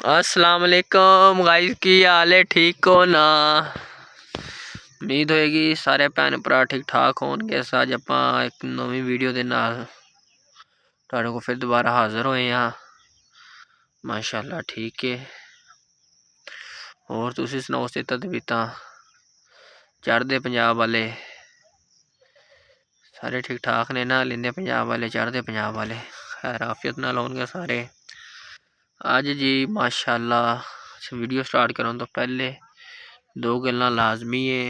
अस्सलाम वालेकुम गाइस, की हाल है? ठीक हो ना? उम्मीद होएगी सारे भैन भरा ठीक ठाक होणगे। अज आपां एक नवी वीडियो दे नाल तुहाडे कोल फिर दोबारा हाज़र होए हां। माशाअल्लाह ठीक है। होर तुसीं सनाओ, सेहतां तबीयतां चढ़दे पंजाब वाले सारे ठीक ठाक ने ना? लिंदे पंजाब वाले, चढ़दे पंजाब वाले खैर आफियत नाल होणगे सारे। अज जी माशाअल्लाह वीडियो स्टार्ट करन तो पहले दो गल्लां लाजमी है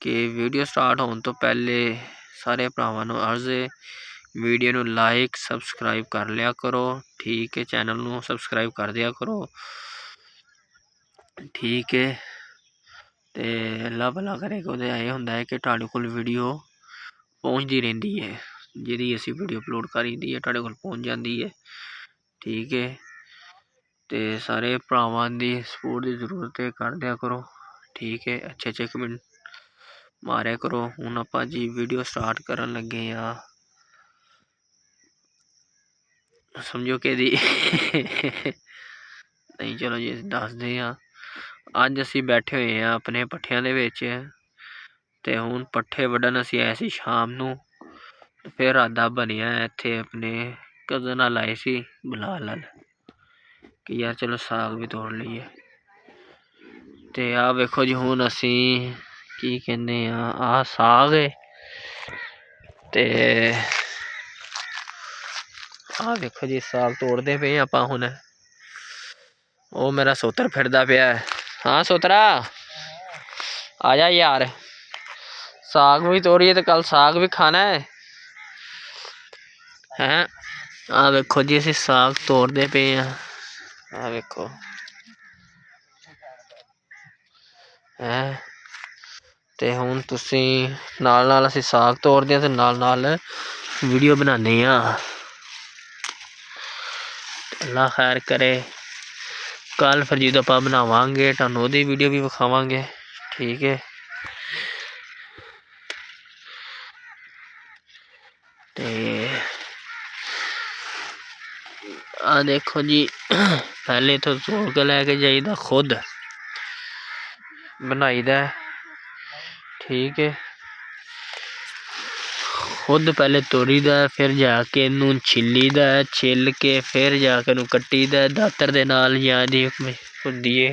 कि वीडियो स्टार्ट होने तो पहले सारे भरावां नूं अर्ज़ है वीडियो नूं लाइक सबसक्राइब कर लिया करो, ठीक है। चैनल नूं सबसक्राइब कर दिया करो, ठीक है। तो अल्लाह भला करे कि उहदे एह् हुंदा है कि तुहाडे कोल वीडियो पहुँचती रहिंदी है, जिहड़ी असीं वीडियो अपलोड करी दी है तुहाडे कोल पहुँच जाती है, ठीक है। तो सारे भरावां दी सपोर्ट की जरूरत है, कर दिया करो, ठीक है। अच्छे अच्छे कमेंट मारिया करो। हुण आपां जी वीडियो स्टार्ट करन लगे हाँ, समझो कि नहीं चलो जी दसदे हाँ। अज असीं बैठे हुए हैं अपने पट्ठियां दे विच ते हुण पट्ठे वड्ढन असीं आए सी शाम नूं। फिर इरादा बनिया इत्थे अपने कज़न नाल आए सी बिलाल नाल कि यार चलो साग भी तोड़ लीए। ते आ वेखो जी हुण असीं की कहने आ साग है ते आ वेखो जी साग तोड़दे पे आपां हुण। ओ मेरा सोतर फिरदा पिया है। हाँ सोतरा आ जा यार, साग भी तोड़िए तो कल साग भी खाना है हैं। आ वेखो जी असीं साग तोड़दे पे आ वेखो हैं। ते हुण तुसीं नाल नाल असीं साग तोड़दे ते नाल नाल वीडियो बनाने हाँ। अल्लाह खैर करे, कल फिर जो आपां बनावांगे तुहानूं ओहदी वीडियो भी विखावांगे, ठीक है। ते आ देखो जी पहले इत्थों तोड़ के लैके जाइदा, खुद बनाई दा, ठीक है। खुद पहले तोड़ी दा, फिर जाके इनू छिली दा, छिल के फिर जाके इनू कट्टी दा दातर दे नाल, जां दी हुंदी है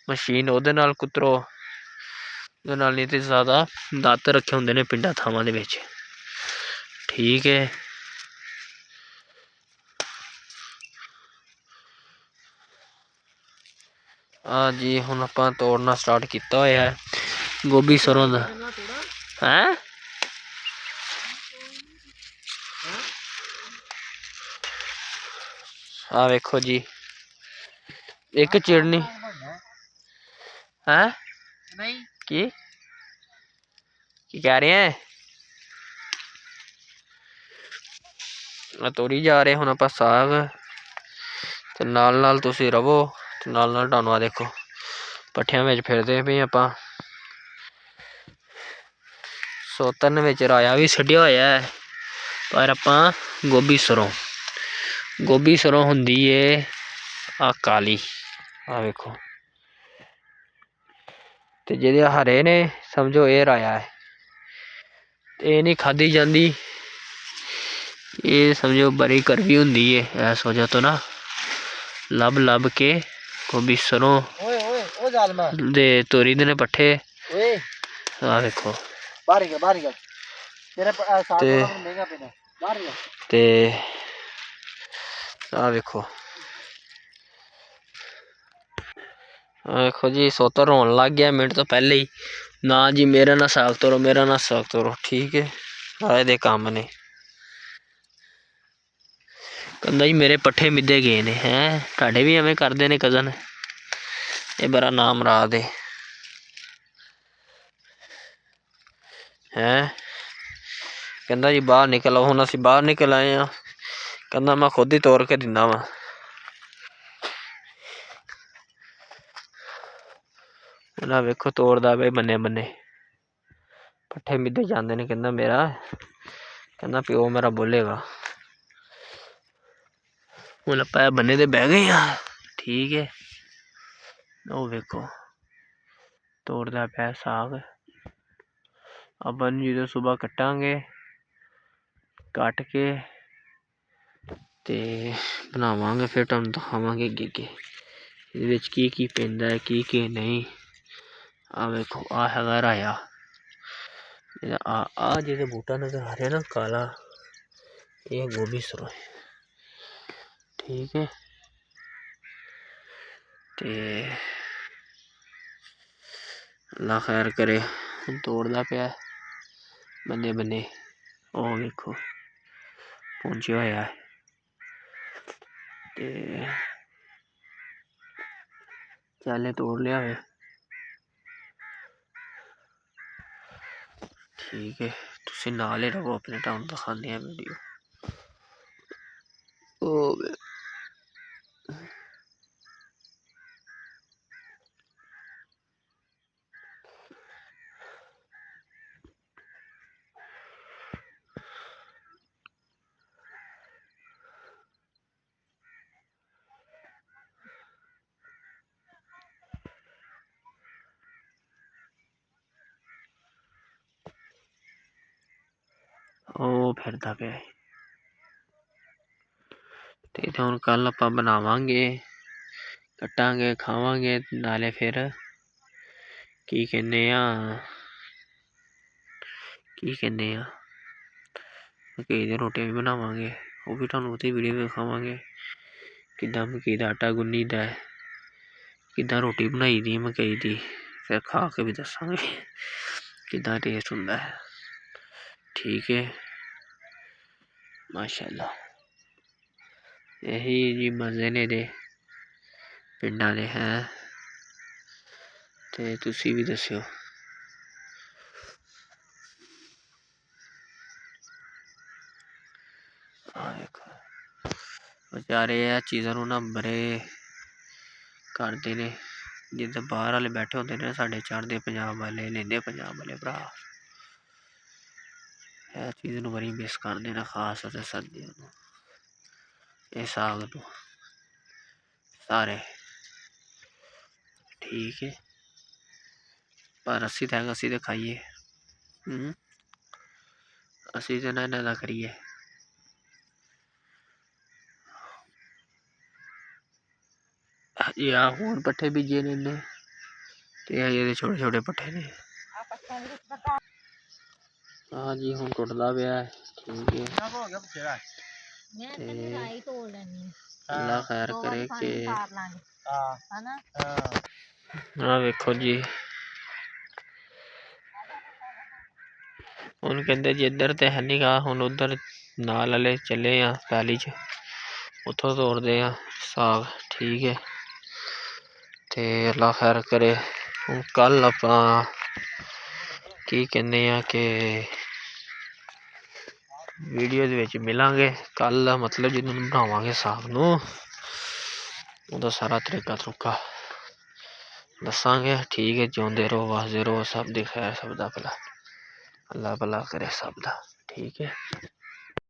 मशीन ओहदे नाल कुतरो। ओहदे नाल नहीं तो ज़्यादा दातर रखे हुंदे ने पिंडां थावां दे विच, ठीक है। हाँ जी हुण आपां तोड़ना स्टार्ट किया होया है गोभी सरों दा हैं। आ वेखो जी एक चिड़नी हैं की कह रहे हैं तोड़ी जा रहे हुण आपां साग ते नाल नाल तुसीं रवो ते नाल नाल तुहानूं आ देखो पट्ठियां विच फिरदे पे आपां। सोतर ने विच राया भी छड्डिया होया है, पर आपां गोभी सरों हुंदी है आ काली, आ वेखो ते जेह्ड़े हरे ने समझो एह् राया है, एह् नहीं खाधी जाती, ये समझो बड़ी कड़वी हुंदी है। इस वजह तो ना लब लब के गोभी सरों दे तोड़ी दे ने पट्ठे। आ वेखो ते आ वेखो देखो जी सोता रोन लग गया मिनट तो पहले ही, ना जी मेरा ना साग तोड़ो, मेरा ना साग तोड़ो, ठीक है। आए दे कम ने कहंदा जी मेरे पट्ठे मिद्धे गए ने हैं, तुहाडे भी एवें करदे ने कज़न? ये बड़ा नाम मरा दे हैं। कहंदा जी बाहर निकल आओ, हुण असीं बाहर निकल आए हाँ। कहंदा मैं खुद ही तोड़ के दिंदा वा। ना वेखो तोड़दा पे बन्ने बन्ने पट्ठे मिद्धे जांदे ने, कहंदा मेरा कहंदा प्यो मेरा बोलेगा। हुण आपां बन्ने ते बह गए हाँ, ठीक है। ਉਹ ਵੇਖੋ ਤੋੜਦਾ ਪਿਆ ਸਾਗ। ਆਪਾਂ ਨੂੰ ਜਦੋਂ ਸੁਬਾਹ ਕੱਟਾਂਗੇ, ਕੱਟ ਕੇ ਤੇ ਬਣਾਵਾਂਗੇ, ਫਿਰ ਤੁਹਾਨੂੰ ਦਿਖਾਵਾਂਗੇ ਅੱਗੇ ਇਹਦੇ ਵਿੱਚ ਕੀ ਕੀ ਪੈਂਦਾ ਹੈ, ਕੀ ਕੀ ਨਹੀਂ। ਆਹ ਵੇਖੋ ਆਹ ਹੈਗਾ ਰਾਇਆ। ਆ ਜਿਹੜੇ ਬੂਟਾ ਨਜ਼ਰ ਆ ਰਿਹਾ ਨਾ ਕਾਲਾ, ਇਹ ਗੋਭੀ ਸਰੋਂ ਠੀਕ ਹੈ। ਤੇ ਅੱਲਾ ਖੈਰ ਕਰੇ। ਹੁਣ ਤੋੜਦਾ ਪਿਆ ਬੰਨੇ ਬੰਨੇ। ਉਹ ਵੇਖੋ ਪਹੁੰਚਿਆ ਹੋਇਆ ਹੈ। ਤੇ ਚਾਲੇ ਤੋੜ ਲਿਆ ਹੋਇਆ ਠੀਕ ਹੈ। ਤੁਸੀਂ ਨਾਲ ਹੀ ਰਹੋ ਆਪਣੇ, ਤੁਹਾਨੂੰ ਦਿਖਾਉਂਦੇ ਆ ਵੀਡੀਓ। ਉਹ ਫਿਰਦਾ ਪਿਆ ਤੇ ਹੁਣ ਕੱਲ ਆਪਾਂ ਬਣਾਵਾਂਗੇ, ਕੱਟਾਂਗੇ, ਖਾਵਾਂਗੇ। ਨਾਲੇ ਫਿਰ ਕੀ ਕਹਿੰਦੇ ਆ ਮਕਈ ਦੀਆਂ ਰੋਟੀਆਂ ਵੀ ਬਣਾਵਾਂਗੇ। ਉਹ ਵੀ ਤੁਹਾਨੂੰ ਉਹਦੀ ਵੀਡੀਓ ਵਿਖਾਵਾਂਗੇ ਕਿੱਦਾਂ ਮਕਈ ਦਾ ਆਟਾ ਗੁੰਨੀਦਾ, ਕਿੱਦਾਂ ਰੋਟੀ ਬਣਾਈ ਦੀ ਮਕਈ ਦੀ। ਫਿਰ ਖਾ ਕੇ ਵੀ ਦੱਸਾਂਗੇ ਕਿੱਦਾਂ ਟੇਸਟ ਹੁੰਦਾ ਹੈ ਠੀਕ ਹੈ। ਮਾਸ਼ਾਅੱਲਾ ਇਹੀ ਜੀ ਮਜ਼ੇ ਨੇ ਇਹਦੇ ਪਿੰਡਾਂ ਦੇ ਹੈ। ਤੇ ਤੁਸੀਂ ਵੀ ਦੱਸਿਓ। ਵਿਚਾਰੇ ਇਹ ਚੀਜ਼ਾਂ ਨੂੰ ਨਾ ਬੜੇ ਕਰਦੇ ਨੇ, ਜਿੱਦਾਂ ਬਾਹਰ ਵਾਲੇ ਬੈਠੇ ਹੁੰਦੇ ਨੇ ਸਾਡੇ ਚੜ੍ਹਦੇ ਪੰਜਾਬ ਵਾਲੇ, ਲੈਂਦੇ ਪੰਜਾਬ ਵਾਲੇ ਭਰਾ, ਇਹ ਚੀਜ਼ ਨੂੰ ਬੜੀ ਮਿਸ ਕਰਦੇ ਨੇ, ਖਾਸ ਅਤੇ ਸਰਦੀਆਂ ਨੂੰ, ਇਹ ਸਾਗ ਨੂੰ ਸਾਰੇ ਠੀਕ ਹੈ। ਪਰ ਅਸੀਂ ਤਾਂ ਖਾਈਏ, ਅਸੀਂ ਤਾਂ ਨਾ ਇਹਨਾਂ ਦਾ ਕਰੀਏ। ਆ ਹੁਣ ਪੱਠੇ ਬੀਜੇ ਨੇ ਇਹਨੇ, ਤੇ ਇਹਦੇ ਛੋਟੇ ਛੋਟੇ ਪੱਠੇ ਨੇ। ਹਾਂ ਜੀ ਹੁਣ ਟੁੱਟਦਾ ਪਿਆ ਠੀਕ ਹੈ। ਅੱਲਾ ਖੈਰ ਕਰੇ ਕਿ ਆਹ ਵੇਖੋ ਜੀ, ਹੁਣ ਕਹਿੰਦੇ ਜੀ ਇੱਧਰ ਤੇ ਹੈ ਨੀ ਗਾ, ਹੁਣ ਉੱਧਰ ਨਾਲ ਵਾਲੇ ਚੱਲੇ ਆ ਪੈਲੀ 'ਚ, ਉੱਥੋਂ ਤੋੜਦੇ ਆ ਸਾਗ ਠੀਕ ਹੈ। ਤੇ ਅੱਲਾ ਖੈਰ ਕਰੇ। ਹੁਣ ਕੱਲ ਆਪਾਂ ਕੀ ਕਹਿੰਦੇ ਆ ਕਿ ਵੀਡੀਓ ਦੇ ਵਿੱਚ ਮਿਲਾਂਗੇ ਕੱਲ ਦਾ, ਮਤਲਬ ਜਦੋਂ ਬਣਾਵਾਂਗੇ ਸਾਗ ਨੂੰ, ਉਹਦਾ ਸਾਰਾ ਤਰੀਕਾ ਤਰੁਕਾ ਦੱਸਾਂਗੇ ਠੀਕ ਹੈ। ਜਿਉਂਦੇ ਰਹੋ, ਵਸਦੇ ਰਹੋ, ਸਭ ਦੀ ਖੈਰ, ਸਭ ਦਾ ਭਲਾ, ਅੱਲਾ ਭਲਾ ਕਰੇ ਸਭ ਦਾ ਠੀਕ ਹੈ।